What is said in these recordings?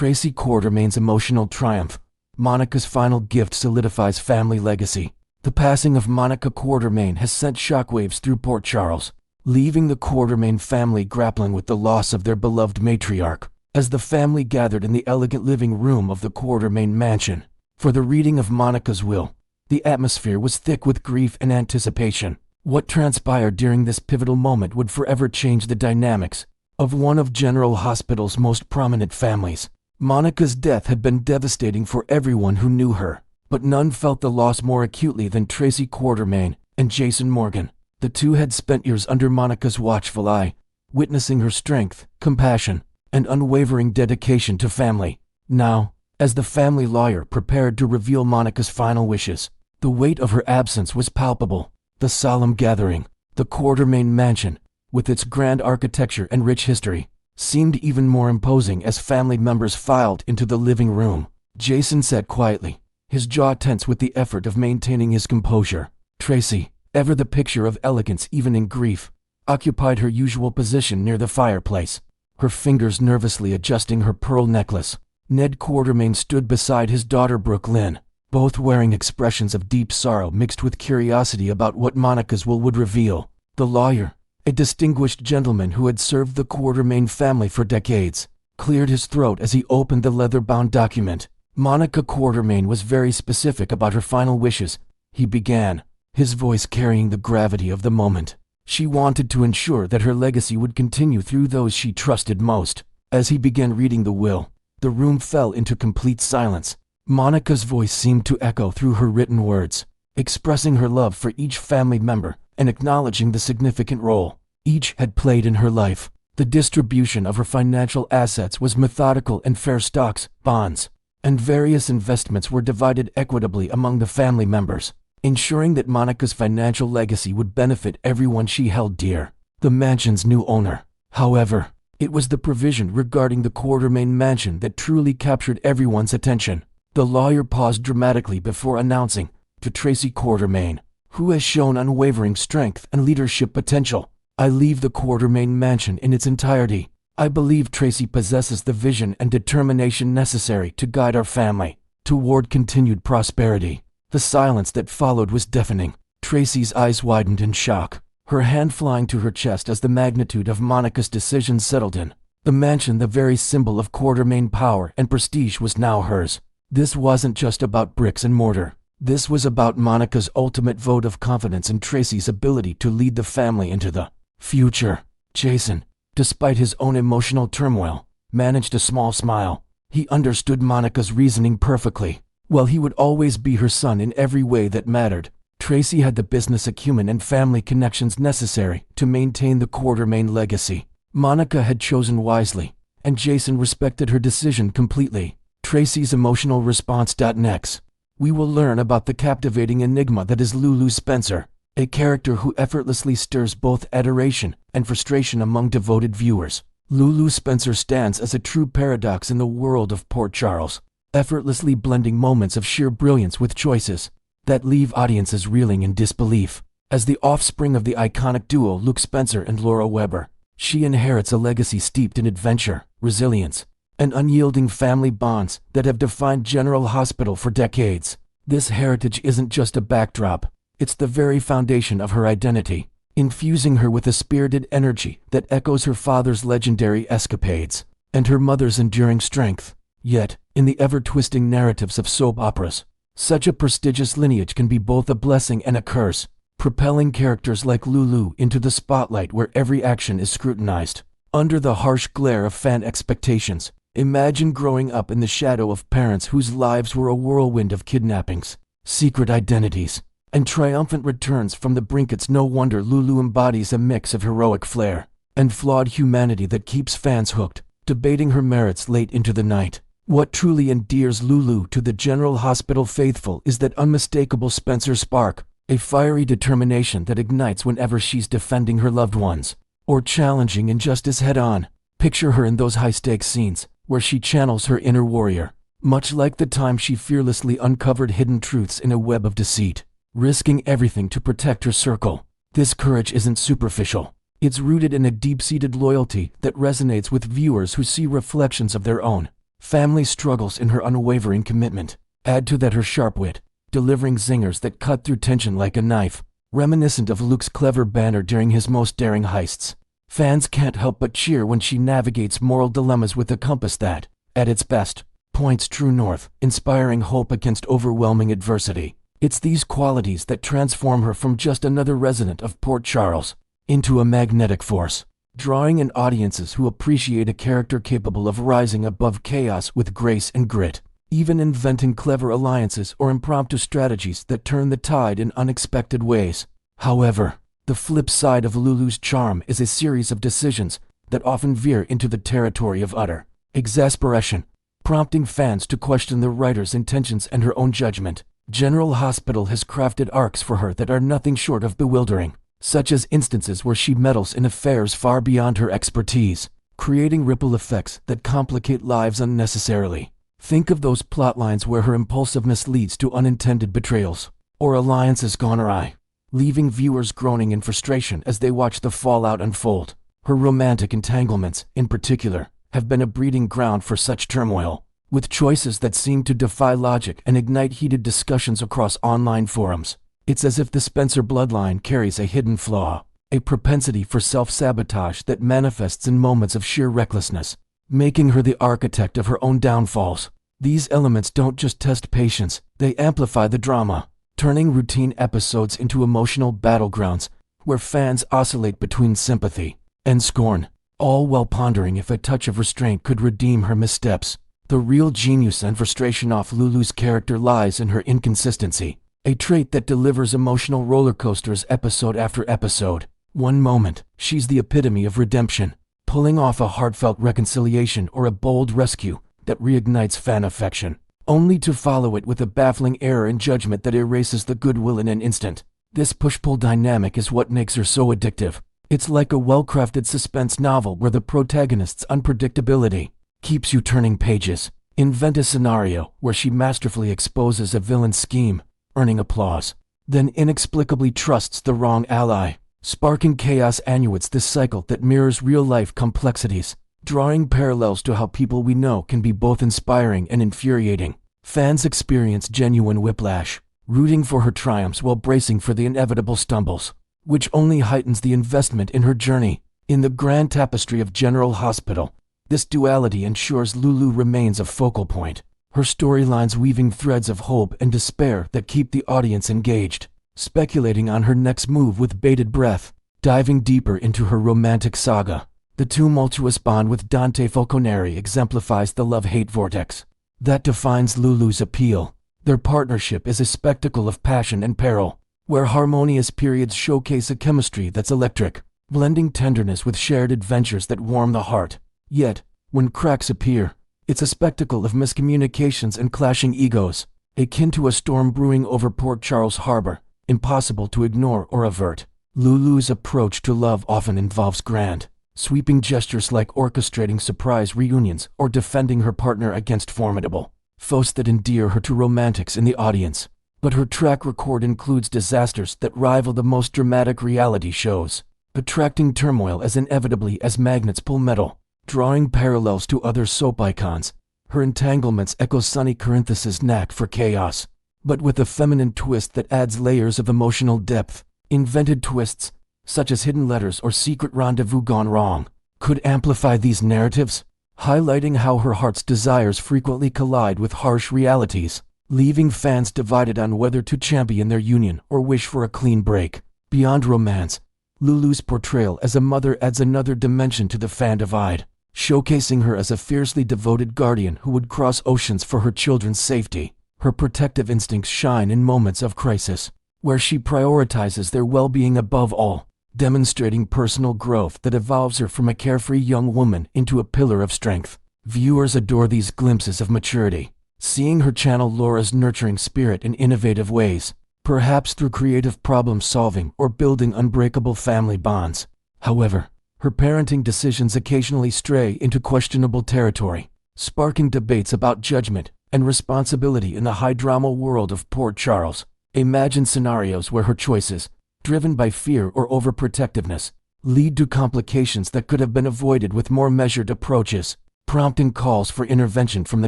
Tracy Quartermain's emotional triumph. Monica's final gift solidifies family legacy. The passing of Monica Quartermain has sent shockwaves through Port Charles, leaving the Quartermain family grappling with the loss of their beloved matriarch. As the family gathered in the elegant living room of the Quartermain mansion for the reading of Monica's will, the atmosphere was thick with grief and anticipation. What transpired during this pivotal moment would forever change the dynamics of one of General Hospital's most prominent families. Monica's death had been devastating for everyone who knew her, but none felt the loss more acutely than Tracy Quartermain and Jason Morgan. The two had spent years under Monica's watchful eye, witnessing her strength, compassion, and unwavering dedication to family. Now, as the family lawyer prepared to reveal Monica's final wishes, the weight of her absence was palpable. The solemn gathering, the Quartermain mansion, with its grand architecture and rich history, seemed even more imposing as family members filed into the living room. Jason sat quietly, his jaw tense with the effort of maintaining his composure. Tracy, ever the picture of elegance even in grief, occupied her usual position near the fireplace, her fingers nervously adjusting her pearl necklace. Ned Quartermain stood beside his daughter Brooklyn, both wearing expressions of deep sorrow mixed with curiosity about what Monica's will would reveal. The lawyer, a distinguished gentleman who had served the Quartermain family for decades, cleared his throat as he opened the leather-bound document. Monica Quartermain was very specific about her final wishes, he began, his voice carrying the gravity of the moment. She wanted to ensure that her legacy would continue through those she trusted most. As he began reading the will, the room fell into complete silence. Monica's voice seemed to echo through her written words, expressing her love for each family member and acknowledging the significant role each had played in her life. The distribution of her financial assets was methodical and fair. Stocks, bonds, and various investments were divided equitably among the family members, ensuring that Monica's financial legacy would benefit everyone she held dear. The mansion's new owner, however, it was the provision regarding the Quartermain mansion that truly captured everyone's attention. The lawyer paused dramatically before announcing, to Tracy Quartermain, who has shown unwavering strength and leadership potential, I leave the Quartermain mansion in its entirety. I believe Tracy possesses the vision and determination necessary to guide our family toward continued prosperity. The silence that followed was deafening. Tracy's eyes widened in shock, her hand flying to her chest as the magnitude of Monica's decision settled in. The mansion, the very symbol of Quartermain power and prestige, was now hers. This wasn't just about bricks and mortar. This was about Monica's ultimate vote of confidence in Tracy's ability to lead the family into the future. Jason, despite his own emotional turmoil, managed a small smile. He understood Monica's reasoning perfectly. While he would always be her son in every way that mattered, Tracy had the business acumen and family connections necessary to maintain the Quartermain legacy. Monica had chosen wisely, and Jason respected her decision completely. Tracy's emotional response. Next, we will learn about the captivating enigma that is Lulu Spencer, a character who effortlessly stirs both adoration and frustration among devoted viewers. Lulu Spencer stands as a true paradox in the world of Port Charles, effortlessly blending moments of sheer brilliance with choices that leave audiences reeling in disbelief. As the offspring of the iconic duo Luke Spencer and Laura Weber, she inherits a legacy steeped in adventure, resilience, and unyielding family bonds that have defined General Hospital for decades. This heritage isn't just a backdrop, it's the very foundation of her identity, infusing her with a spirited energy that echoes her father's legendary escapades and her mother's enduring strength. Yet, in the ever-twisting narratives of soap operas, such a prestigious lineage can be both a blessing and a curse, propelling characters like Lulu into the spotlight where every action is scrutinized. Under the harsh glare of fan expectations, imagine growing up in the shadow of parents whose lives were a whirlwind of kidnappings, secret identities, and triumphant returns from the brink. It's no wonder Lulu embodies a mix of heroic flair and flawed humanity that keeps fans hooked, debating her merits late into the night. What truly endears Lulu to the General Hospital faithful is that unmistakable Spencer spark, a fiery determination that ignites whenever she's defending her loved ones or challenging injustice head-on. Picture her in those high-stakes scenes where she channels her inner warrior, much like the time she fearlessly uncovered hidden truths in a web of deceit, risking everything to protect her circle. This courage isn't superficial. It's rooted in a deep-seated loyalty that resonates with viewers who see reflections of their own Family struggles in her unwavering commitment. Add to that her sharp wit, delivering zingers that cut through tension like a knife, reminiscent of Luke's clever banter during his most daring heists. Fans can't help but cheer when she navigates moral dilemmas with a compass that, at its best, points true north, inspiring hope against overwhelming adversity. It's these qualities that transform her from just another resident of Port Charles into a magnetic force, drawing in audiences who appreciate a character capable of rising above chaos with grace and grit, even inventing clever alliances or impromptu strategies that turn the tide in unexpected ways. However, the flip side of Lulu's charm is a series of decisions that often veer into the territory of utter exasperation, prompting fans to question the writer's intentions and her own judgment. General Hospital has crafted arcs for her that are nothing short of bewildering, such as instances where she meddles in affairs far beyond her expertise, creating ripple effects that complicate lives unnecessarily. Think of those plotlines where her impulsiveness leads to unintended betrayals, or alliances gone awry, leaving viewers groaning in frustration as they watch the fallout unfold. Her romantic entanglements, in particular, have been a breeding ground for such turmoil, with choices that seem to defy logic and ignite heated discussions across online forums. It's as if the Spencer bloodline carries a hidden flaw, a propensity for self-sabotage that manifests in moments of sheer recklessness, making her the architect of her own downfalls. These elements don't just test patience, they amplify the drama, turning routine episodes into emotional battlegrounds where fans oscillate between sympathy and scorn, all while pondering if a touch of restraint could redeem her missteps. The real genius and frustration of Lulu's character lies in her inconsistency, a trait that delivers emotional roller coasters episode after episode. One moment, she's the epitome of redemption, pulling off a heartfelt reconciliation or a bold rescue that reignites fan affection, only to follow it with a baffling error in judgment that erases the goodwill in an instant. This push-pull dynamic is what makes her so addictive. It's like a well-crafted suspense novel where the protagonist's unpredictability keeps you turning pages. Invent a scenario where she masterfully exposes a villain's scheme, earning applause, then inexplicably trusts the wrong ally, sparking chaos. Annuates this cycle that mirrors real-life complexities, drawing parallels to how people we know can be both inspiring and infuriating. Fans experience genuine whiplash, rooting for her triumphs while bracing for the inevitable stumbles, which only heightens the investment in her journey. In the grand tapestry of General Hospital, this duality ensures Lulu remains a focal point, her storylines weaving threads of hope and despair that keep the audience engaged, speculating on her next move with bated breath. Diving deeper into her romantic saga, the tumultuous bond with Dante Falconeri exemplifies the love-hate vortex that defines Lulu's appeal. Their partnership is a spectacle of passion and peril, where harmonious periods showcase a chemistry that's electric, blending tenderness with shared adventures that warm the heart. Yet, when cracks appear, it's a spectacle of miscommunications and clashing egos, akin to a storm brewing over Port Charles Harbor, impossible to ignore or avert. Lulu's approach to love often involves grand, sweeping gestures like orchestrating surprise reunions or defending her partner against formidable foes that endear her to romantics in the audience. But her track record includes disasters that rival the most dramatic reality shows, attracting turmoil as inevitably as magnets pull metal. Drawing parallels to other soap icons, her entanglements echo Sonny Corinthus's knack for chaos, but with a feminine twist that adds layers of emotional depth. Invented twists, such as hidden letters or secret rendezvous gone wrong, could amplify these narratives, highlighting how her heart's desires frequently collide with harsh realities, leaving fans divided on whether to champion their union or wish for a clean break. Beyond romance, Lulu's portrayal as a mother adds another dimension to the fan divide, showcasing her as a fiercely devoted guardian who would cross oceans for her children's safety. Her protective instincts shine in moments of crisis, where she prioritizes their well-being above all, demonstrating personal growth that evolves her from a carefree young woman into a pillar of strength. Viewers adore these glimpses of maturity, seeing her channel Laura's nurturing spirit in innovative ways, perhaps through creative problem-solving or building unbreakable family bonds. However, her parenting decisions occasionally stray into questionable territory, sparking debates about judgment and responsibility in the high-drama world of Port Charles. Imagine scenarios where her choices, driven by fear or overprotectiveness, lead to complications that could have been avoided with more measured approaches. prompting calls for intervention from the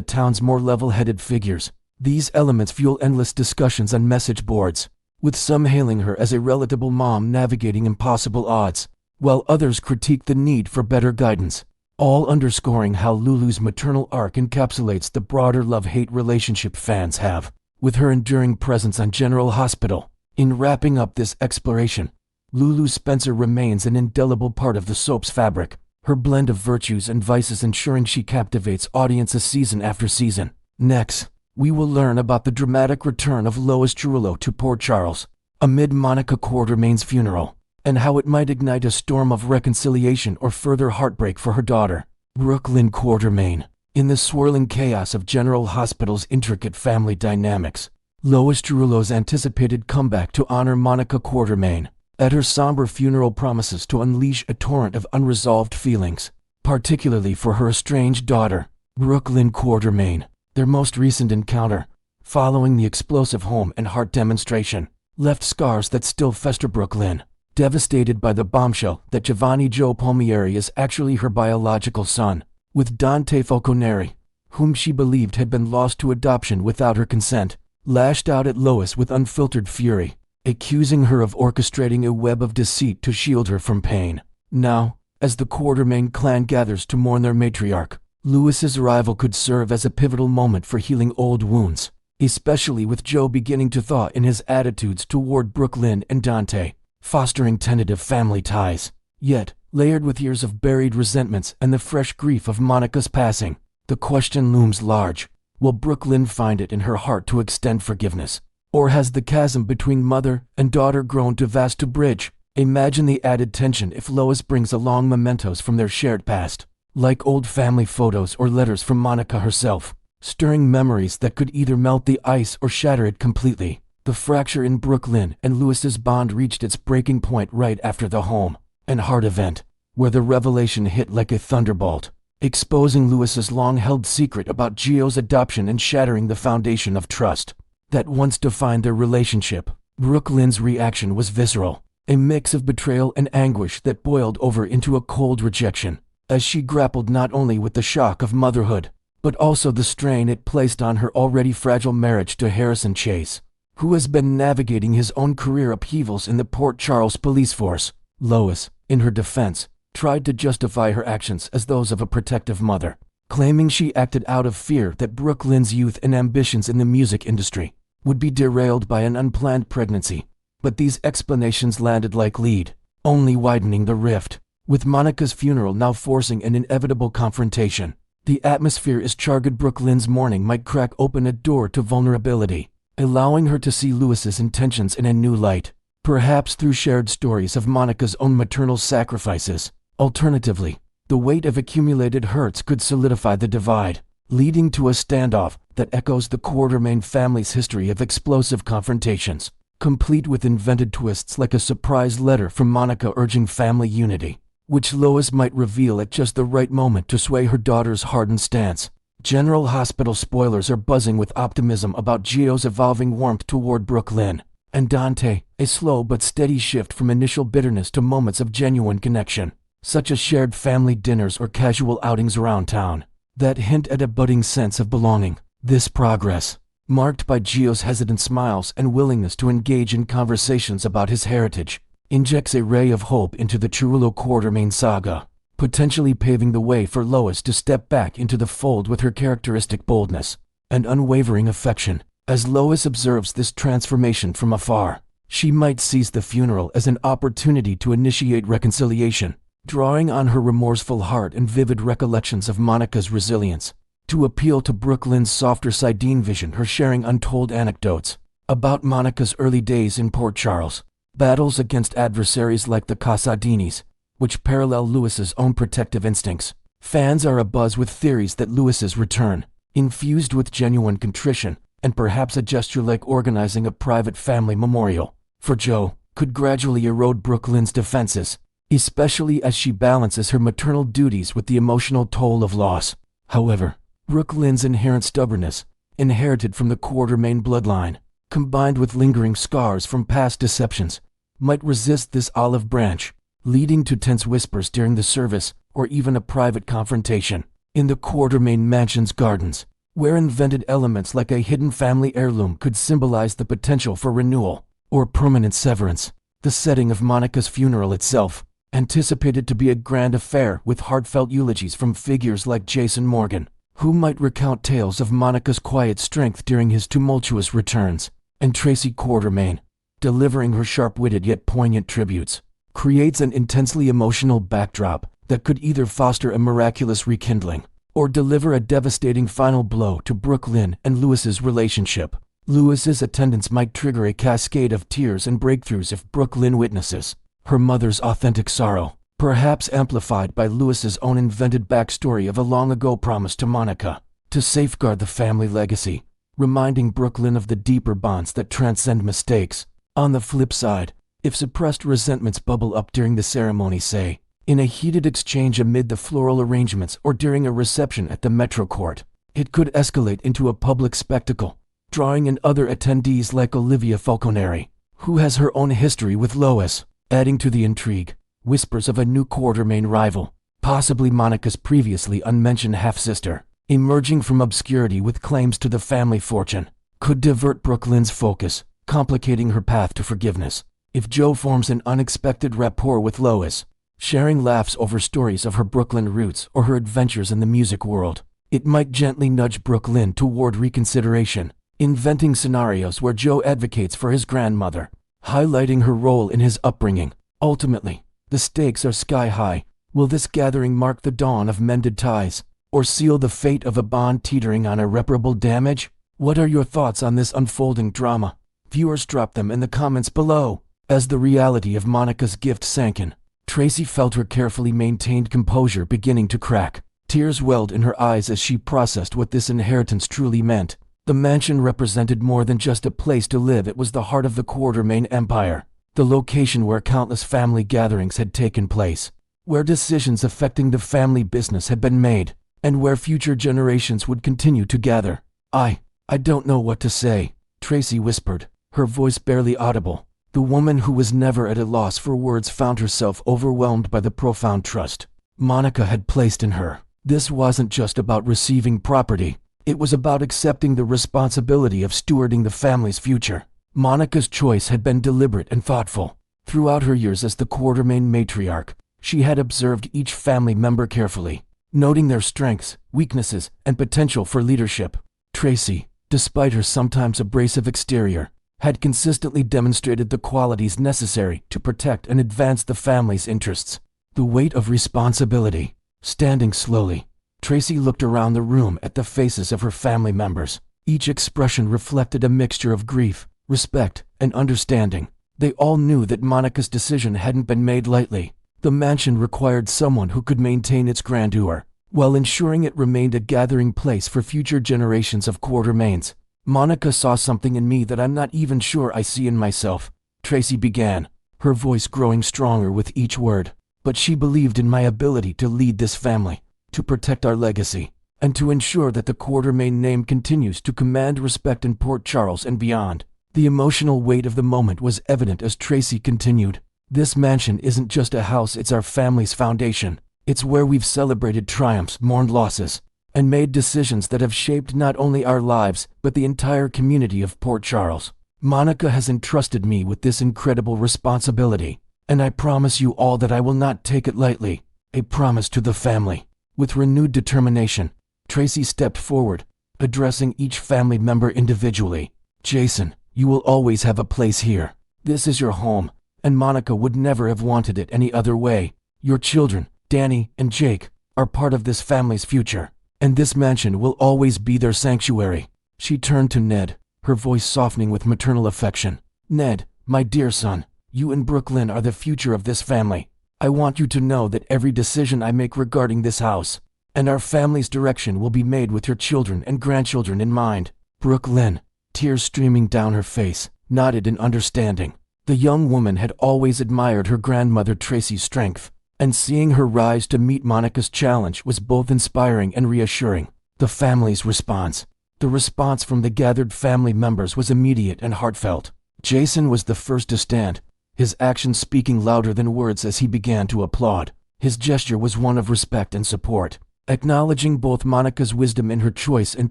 town's more level-headed figures. These elements fuel endless discussions on message boards, with some hailing her as a relatable mom navigating impossible odds, while others critique the need for better guidance, all underscoring how Lulu's maternal arc encapsulates the broader love-hate relationship fans have with her enduring presence on General Hospital. In wrapping up this exploration, Lulu Spencer remains an indelible part of the soap's fabric, her blend of virtues and vices ensuring she captivates audiences season after season. Next, we will learn about the dramatic return of Lois Trujillo to Port Charles amid Monica Quartermain's funeral, and how it might ignite a storm of reconciliation or further heartbreak for her daughter, Brooklyn Quartermain. In the swirling chaos of General Hospital's intricate family dynamics, Lois Trujillo's anticipated comeback to honor Monica Quartermain at her somber funeral promises to unleash a torrent of unresolved feelings, particularly for her estranged daughter, Brooklyn Quartermain. Their most recent encounter, following the explosive home and heart demonstration, left scars that still fester. Brooklyn, devastated by the bombshell that Giovanni Joe Palmieri is actually her biological son, with Dante Falconeri, whom she believed had been lost to adoption without her consent, lashed out at Lois with unfiltered fury, accusing her of orchestrating a web of deceit to shield her from pain. Now, as the Quartermain clan gathers to mourn their matriarch, Louis's arrival could serve as a pivotal moment for healing old wounds, especially with Joe beginning to thaw in his attitudes toward Brooklyn and Dante, fostering tentative family ties. Yet, layered with years of buried resentments and the fresh grief of Monica's passing, the question looms large. Will Brooklyn find it in her heart to extend forgiveness? Or has the chasm between mother and daughter grown too vast to bridge? Imagine the added tension if Lois brings along mementos from their shared past, like old family photos or letters from Monica herself, stirring memories that could either melt the ice or shatter it completely. The fracture in Brooklyn and Louis's bond reached its breaking point right after the home and heart event, where the revelation hit like a thunderbolt, exposing Louis's long-held secret about Gio's adoption and shattering the foundation of trust that once defined their relationship. Brooklyn's reaction was visceral, a mix of betrayal and anguish that boiled over into a cold rejection, as she grappled not only with the shock of motherhood, but also the strain it placed on her already fragile marriage to Harrison Chase, who has been navigating his own career upheavals in the Port Charles police force. Lois, in her defense, tried to justify her actions as those of a protective mother, claiming she acted out of fear that Brooklyn's youth and ambitions in the music industry would be derailed by an unplanned pregnancy. But these explanations landed like lead, only widening the rift. With Monica's funeral now forcing an inevitable confrontation, the atmosphere is charged. Brooklyn's mourning might crack open a door to vulnerability, allowing her to see Louis's intentions in a new light, perhaps through shared stories of Monica's own maternal sacrifices. Alternatively, the weight of accumulated hurts could solidify the divide, leading to a standoff that echoes the Quartermain family's history of explosive confrontations, complete with invented twists like a surprise letter from Monica urging family unity, which Lois might reveal at just the right moment to sway her daughter's hardened stance. General Hospital spoilers are buzzing with optimism about Gio's evolving warmth toward Brooklyn and Dante, a slow but steady shift from initial bitterness to moments of genuine connection, such as shared family dinners or casual outings around town, that hint at a budding sense of belonging. This progress, marked by Gio's hesitant smiles and willingness to engage in conversations about his heritage, injects a ray of hope into the Trujillo Quartermain saga, potentially paving the way for Lois to step back into the fold with her characteristic boldness and unwavering affection. As Lois observes this transformation from afar, she might seize the funeral as an opportunity to initiate reconciliation, drawing on her remorseful heart and vivid recollections of Monica's resilience, to appeal to Brooklyn's softer side. Vision her sharing untold anecdotes about Monica's early days in Port Charles, battles against adversaries like the Casadinis, which parallel Louis's own protective instincts. Fans are abuzz with theories that Louis's return, infused with genuine contrition, and perhaps a gesture like organizing a private family memorial for Joe, could gradually erode Brooklyn's defenses, especially as she balances her maternal duties with the emotional toll of loss. However, Brooklyn's inherent stubbornness, inherited from the Quartermain bloodline, combined with lingering scars from past deceptions, might resist this olive branch, leading to tense whispers during the service or even a private confrontation. In the Quartermain Mansion's gardens, where invented elements like a hidden family heirloom could symbolize the potential for renewal or permanent severance, the setting of Monica's funeral itself, anticipated to be a grand affair with heartfelt eulogies from figures like Jason Morgan, who might recount tales of Monica's quiet strength during his tumultuous returns, and Tracy Quartermain, delivering her sharp-witted yet poignant tributes, creates an intensely emotional backdrop that could either foster a miraculous rekindling or deliver a devastating final blow to Brooklyn and Lewis's relationship. Lewis's attendance might trigger a cascade of tears and breakthroughs if Brooklyn witnesses her mother's authentic sorrow, perhaps amplified by Lewis's own invented backstory of a long-ago promise to Monica to safeguard the family legacy, reminding Brooklyn of the deeper bonds that transcend mistakes. On the flip side, if suppressed resentments bubble up during the ceremony, say, in a heated exchange amid the floral arrangements or during a reception at the Metro Court, it could escalate into a public spectacle, drawing in other attendees like Olivia Falconeri, who has her own history with Lois, adding to the intrigue. Whispers of a new Quartermain rival, possibly Monica's previously unmentioned half-sister, emerging from obscurity with claims to the family fortune, could divert Brooklyn's focus, complicating her path to forgiveness. If Jo forms an unexpected rapport with Lois, sharing laughs over stories of her Brooklyn roots or her adventures in the music world, it might gently nudge Brooklyn toward reconsideration, inventing scenarios where Jo advocates for his grandmother, highlighting her role in his upbringing. Ultimately, the stakes are sky high. Will this gathering mark the dawn of mended ties, or seal the fate of a bond teetering on irreparable damage? What are your thoughts on this unfolding drama? Viewers, drop them in the comments below. As the reality of Monica's gift sank in, Tracy felt her carefully maintained composure beginning to crack. Tears welled in her eyes as she processed what this inheritance truly meant. The mansion represented more than just a place to live. It was the heart of the Quartermain Empire, the location where countless family gatherings had taken place, where decisions affecting the family business had been made, and where future generations would continue to gather. I don't know what to say," Tracy whispered, her voice barely audible. The woman who was never at a loss for words found herself overwhelmed by the profound trust Monica had placed in her. This wasn't just about receiving property. It was about accepting the responsibility of stewarding the family's future. Monica's choice had been deliberate and thoughtful. Throughout her years as the Quartermain matriarch, she had observed each family member carefully, noting their strengths, weaknesses, and potential for leadership. Tracy, despite her sometimes abrasive exterior, had consistently demonstrated the qualities necessary to protect and advance the family's interests. The weight of responsibility. Standing slowly, Tracy looked around the room at the faces of her family members. Each expression reflected a mixture of grief, respect, and understanding. They all knew that Monica's decision hadn't been made lightly. The mansion required someone who could maintain its grandeur, while ensuring it remained a gathering place for future generations of Quartermains. "Monica saw something in me that I'm not even sure I see in myself," Tracy began, her voice growing stronger with each word. "But she believed in my ability to lead this family, to protect our legacy, and to ensure that the Quartermain name continues to command respect in Port Charles and beyond." The emotional weight of the moment was evident as Tracy continued. "This mansion isn't just a house, it's our family's foundation. It's where we've celebrated triumphs, mourned losses, and made decisions that have shaped not only our lives, but the entire community of Port Charles. Monica has entrusted me with this incredible responsibility, and I promise you all that I will not take it lightly. A promise to the family." With renewed determination, Tracy stepped forward, addressing each family member individually. "Jason, you will always have a place here. This is your home, and Monica would never have wanted it any other way. Your children, Danny and Jake, are part of this family's future, and this mansion will always be their sanctuary." She turned to Ned, her voice softening with maternal affection. "Ned, my dear son, you and Brooklyn are the future of this family. I want you to know that every decision I make regarding this house and our family's direction will be made with your children and grandchildren in mind." Brooklyn, tears streaming down her face, nodded in understanding. The young woman had always admired her grandmother Tracy's strength, and seeing her rise to meet Monica's challenge was both inspiring and reassuring. The family's response. The response from the gathered family members was immediate and heartfelt. Jason was the first to stand, his actions speaking louder than words as he began to applaud. His gesture was one of respect and support. Acknowledging both Monica's wisdom in her choice and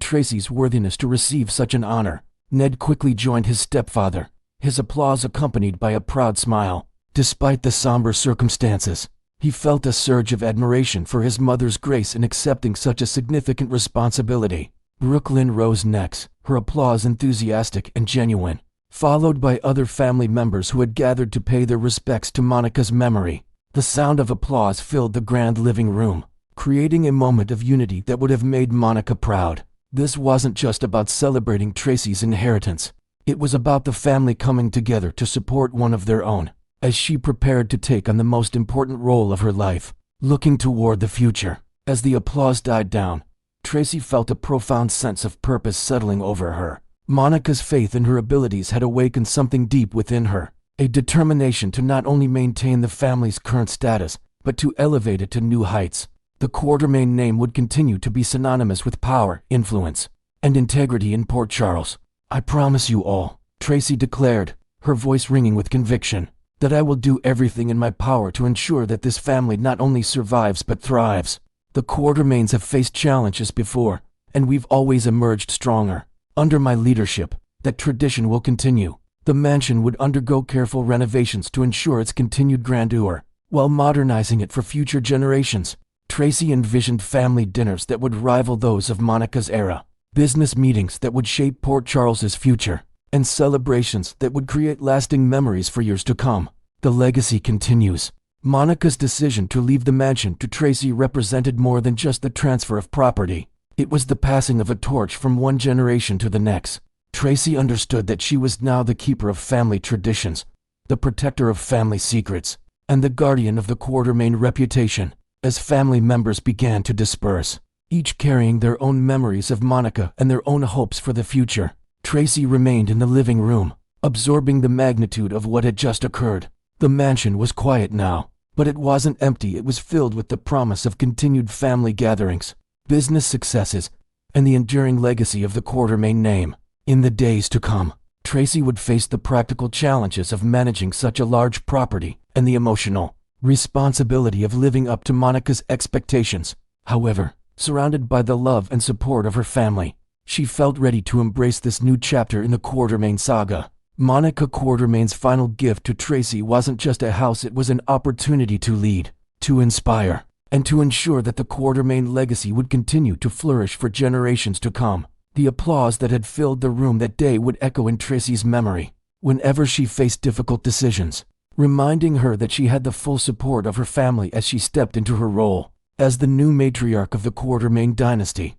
Tracy's worthiness to receive such an honor, Ned quickly joined his stepfather, his applause accompanied by a proud smile. Despite the somber circumstances, he felt a surge of admiration for his mother's grace in accepting such a significant responsibility. Brooklyn rose next, her applause enthusiastic and genuine, followed by other family members who had gathered to pay their respects to Monica's memory. The sound of applause filled the grand living room, creating a moment of unity that would have made Monica proud. This wasn't just about celebrating Tracy's inheritance. It was about the family coming together to support one of their own, as she prepared to take on the most important role of her life, looking toward the future. As the applause died down, Tracy felt a profound sense of purpose settling over her. Monica's faith in her abilities had awakened something deep within her, a determination to not only maintain the family's current status, but to elevate it to new heights. The Quartermain name would continue to be synonymous with power, influence, and integrity in Port Charles. "I promise you all," Tracy declared, her voice ringing with conviction, "that I will do everything in my power to ensure that this family not only survives but thrives. The Quartermains have faced challenges before, and we've always emerged stronger. Under my leadership, that tradition will continue." The mansion would undergo careful renovations to ensure its continued grandeur, while modernizing it for future generations. Tracy envisioned family dinners that would rival those of Monica's era, business meetings that would shape Port Charles's future, and celebrations that would create lasting memories for years to come. The legacy continues. Monica's decision to leave the mansion to Tracy represented more than just the transfer of property. It was the passing of a torch from one generation to the next. Tracy understood that she was now the keeper of family traditions, the protector of family secrets, and the guardian of the Quartermain reputation. As family members began to disperse, each carrying their own memories of Monica and their own hopes for the future, Tracy remained in the living room, absorbing the magnitude of what had just occurred. The mansion was quiet now, but it wasn't empty. It was filled with the promise of continued family gatherings, business successes, and the enduring legacy of the Quartermain name. In the days to come, Tracy would face the practical challenges of managing such a large property and the emotional responsibility of living up to Monica's expectations. However, surrounded by the love and support of her family, she felt ready to embrace this new chapter in the Quartermain saga. Monica Quartermain's final gift to Tracy wasn't just a house, it was an opportunity to lead, to inspire, and to ensure that the Quartermain legacy would continue to flourish for generations to come. The applause that had filled the room that day would echo in Tracy's memory whenever she faced difficult decisions, reminding her that she had the full support of her family as she stepped into her role as the new matriarch of the Quartermain dynasty.